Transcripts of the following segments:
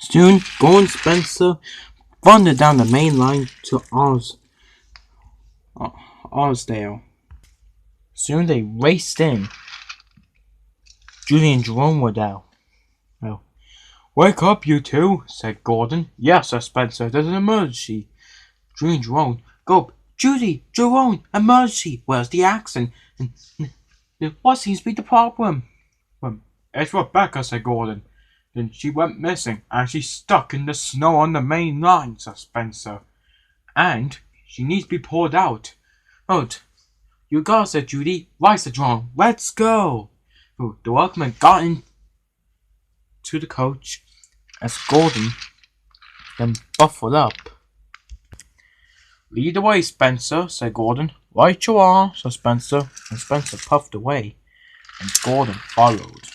Soon, Gordon Spencer wandered down the main line to Osdale. Soon they raced in. Julie and Jerome were there. Well, "Wake up, you two," said Gordon. "Yes, Sir Spencer, there's an emergency." Julie and Jerome go, "Judy, Jerome, emergency. Where's the accident? And what seems to be the problem?" "It's Rebecca," said Gordon. "Then she went missing, and she's stuck in the snow on the main line," said Spencer. "And she needs to be pulled out." "Oh, you got it," said Judy. "Right," said Jerome. "Let's go." The workmen got into the coach as Gordon then buffled up. "Lead the way, Spencer," said Gordon. "Right you are," said Spencer, and Spencer puffed away, and Gordon followed.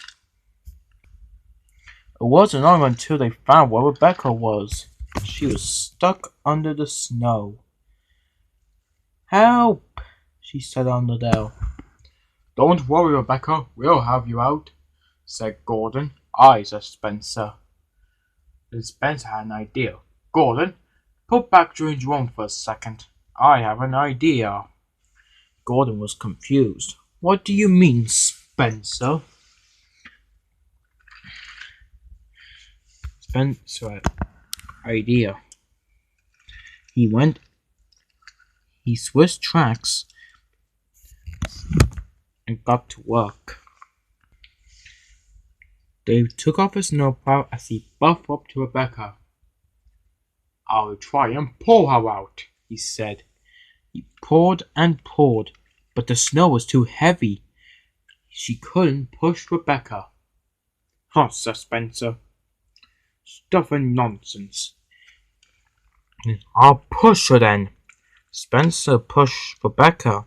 It wasn't long until they found where Rebecca was. She was stuck under the snow. "Help!" she said under there. "Don't worry, Rebecca, we'll have you out," said Gordon. "Aye," said Spencer. Then Spencer had an idea. "Gordon, put back Julie and Jerome for a second. I have an idea." Gordon was confused. "What do you mean, Spencer?" Spencer had an idea. He switched tracks and got to work. Dave took off his snowplow as he buffed up to Rebecca. "I'll try and pull her out," he said. He pulled and pulled, but the snow was too heavy. She couldn't push Rebecca. "Huh," said Spencer. "Stuff and nonsense." "I'll push her then." Spencer pushed Rebecca,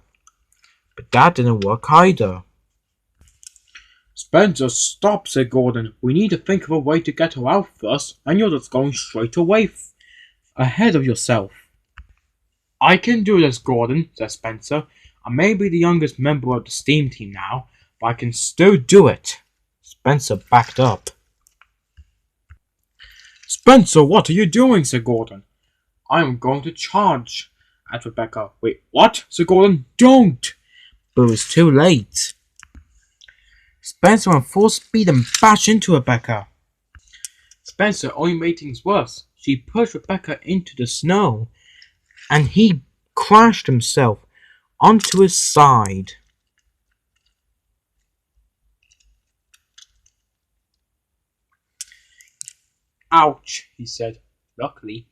but that didn't work either. "Spencer, stop," said Gordon. "We need to think of a way to get her out first, and you're just going straight away ahead of yourself." "I can do this, Gordon," said Spencer. "I may be the youngest member of the steam team now, but I can still do it." Spencer backed up. "Spencer, what are you doing?" said Gordon. "I am going to charge at Rebecca." "Wait, what?" said Gordon. "Don't!" But it was too late. Spencer went full speed and bashed into Rebecca. Spencer only made things worse. She pushed Rebecca into the snow, and he crashed himself onto his side. "Ouch," he said. Luckily,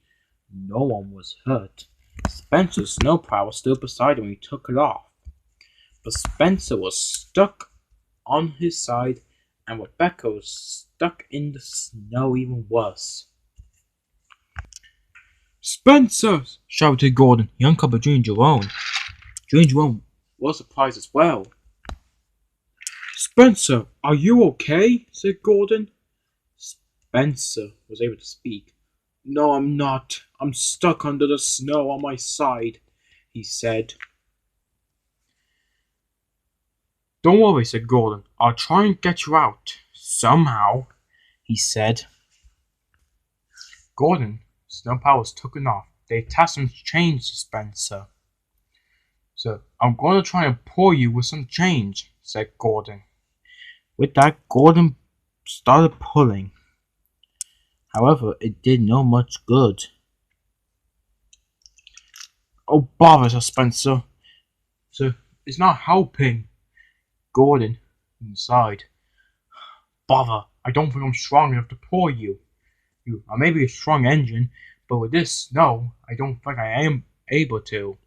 no one was hurt. Spencer's snowplow was still beside him when he took it off. But Spencer was stuck on his side, and Rebecca was stuck in the snow even worse. "Spencer!" shouted Gordon. He uncovered Julie and Jerome. Julie and Jerome was surprised as well. "Spencer, are you okay?" said Gordon. Spencer was able to speak. "No, I'm not. I'm stuck under the snow on my side," he said. "Don't worry," said Gordon. "I'll try and get you out. Somehow," he said. Gordon's snowplow was taken off. They attached some chains to Spencer. "So I'm going to try and pull you with some chains," said Gordon. With that, Gordon started pulling. However, it did no much good. "Oh, bother," said Spencer. "So it's not helping." Gordon inside. "Bother, I don't think I'm strong enough to pull you. I may be a strong engine, but with this snow, I don't think I am able to,"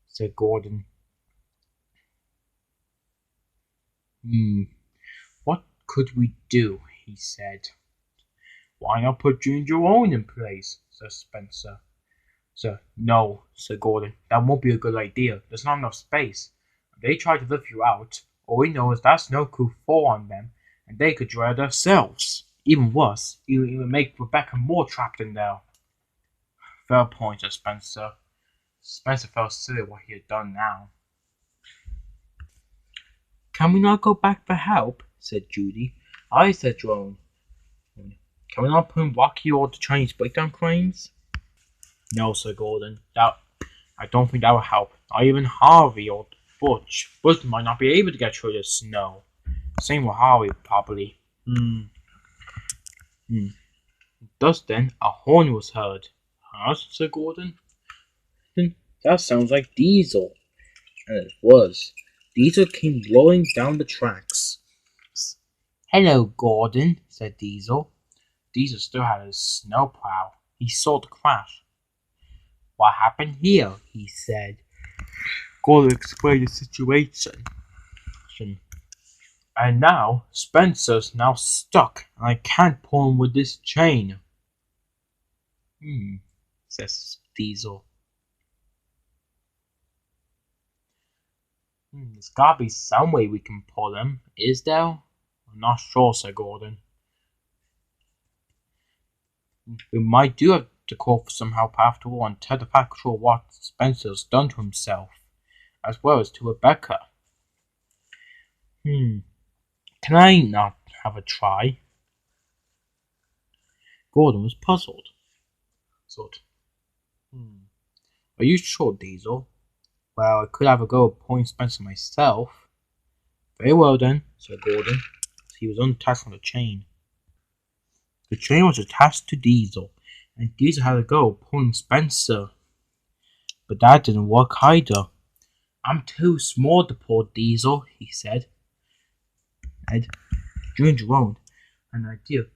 said Gordon. What could we do?" he said. "Why not put Julie and Jerome in place?" said Spencer. "No," said Gordon. "That won't be a good idea. There's not enough space. If they try to lift you out, all we know is that snow could fall on them, and they could dry themselves. Even worse, it would make Rebecca more trapped in there." "Fair point," said Spencer. Spencer felt silly what he had done now. "Can we not go back for help?" said Judy. "Aye," said Jerome. Can we not put in Rocky or the Chinese breakdown cranes? No, Sir Gordon. I don't think that will help. Not even Harvey or Butch. Butch might not be able to get through the snow. Same with Harvey, probably. Just then, a horn was heard. Huh, Sir Gordon? That sounds like Diesel. And it was. Diesel came rolling down the tracks. Hello, Gordon, said Diesel. Diesel still had his snowplow. He saw the crash. What happened here? He said. Gordon explained the situation. And now, Spencer's now stuck, and I can't pull him with this chain. Says Diesel. There's gotta be some way we can pull him, is there? I'm not sure, said Gordon. We might do have to call for some help after all and tell the patrol what Spencer's done to himself, as well as to Rebecca. Can I not have a try? Gordon was puzzled. Are you sure, Diesel? Well, I could have a go at pulling Spencer myself. Very well then, said Gordon. He was unattached from the chain. The chain was attached to Diesel, and Diesel had a go at pulling Spencer. But that didn't work either. I'm too small to pull Diesel, he said. Ed, June Jerome, an idea.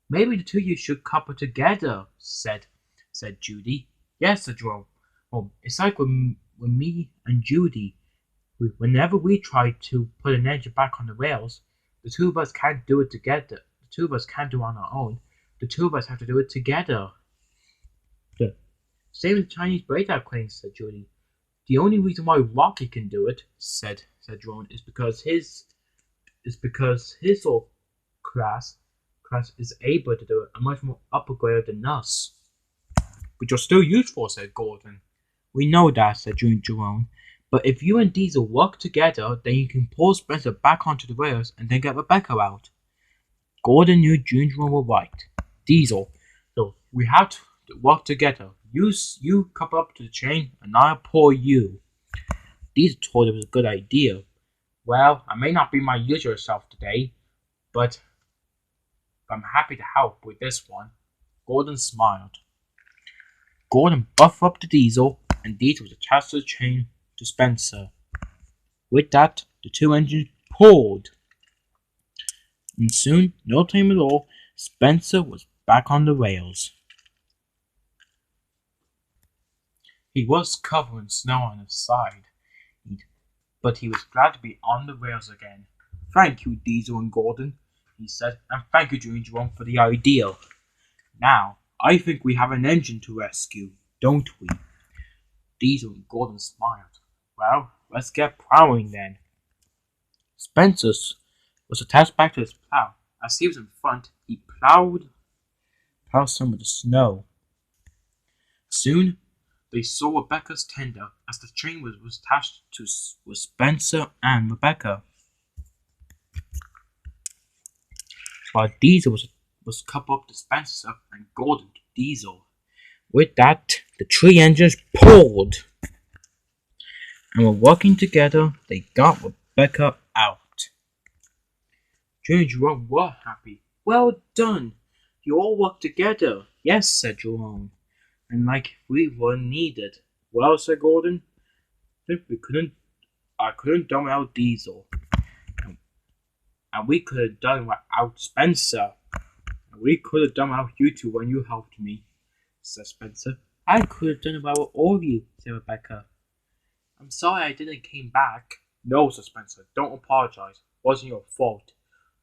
Maybe the two of you should couple together, said Judy. Yes, said Jerome. Well, it's like with me and Judy. Whenever we try to put an engine back on the rails, the two of us can't do it together. The two of us can't do it on our own. The two of us have to do it together. Same with the Chinese breakout cranes, said Judy. The only reason why Rocky can do it, said Jerome, is because his class is able to do it a much more upper grade than us. But you're still useful, said Gordon. We know that, said Jerome. But if you and Diesel work together, then you can pull Spencer back onto the rails and then get Rebecca out. Gordon knew June and Jerome were right. Diesel, so we have to work together. You couple up to the chain and I'll pull you. Diesel told it was a good idea. Well, I may not be my usual self today, but I'm happy to help with this one. Gordon smiled. Gordon buffed up the Diesel, and Diesel was attached to the chain to Spencer. With that, the two engines pulled. And soon, no time at all, Spencer was back on the rails. He was covered in snow on his side, but he was glad to be on the rails again. Thank you, Diesel and Gordon, he said, and thank you, Jerome, for the idea. Now, I think we have an engine to rescue, don't we? Diesel and Gordon smiled. Well, let's get plowing then. Spencer was attached back to his plow. As he was in front, he plowed some of the snow. Soon, they saw Rebecca's tender as the chain was attached to Spencer and Rebecca. While Diesel was coupled up to Spencer and Gordon to Diesel. With that, the three engines pulled. And were working together, they got Rebecca out. June and Jerome were happy. Well done! You all worked together. Yes, said Jerome. And like we were needed. Well, said Gordon, I couldn't dumb out Diesel. And we could have done without Spencer. And we could have done without you two when you helped me, said Spencer. I could have done it without all of you, said Rebecca. I'm sorry I didn't came back. No, said Spencer. Don't apologize. It wasn't your fault.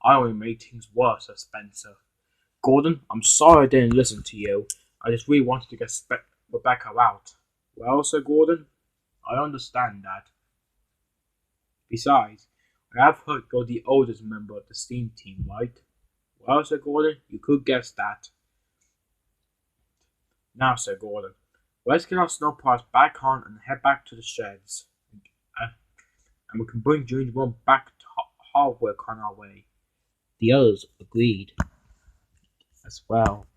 I only made things worse, said Spencer. Gordon, I'm sorry I didn't listen to you. I just really wanted to get Rebecca out. Well, said Gordon, I understand that. Besides, I have heard you're the oldest member of the steam team, right? Well, said Gordon, you could guess that. Now, said Gordon, let's get our snowplows back on and head back to the sheds. And we can bring June and Jerome back to hard work on our way. The others agreed. as well.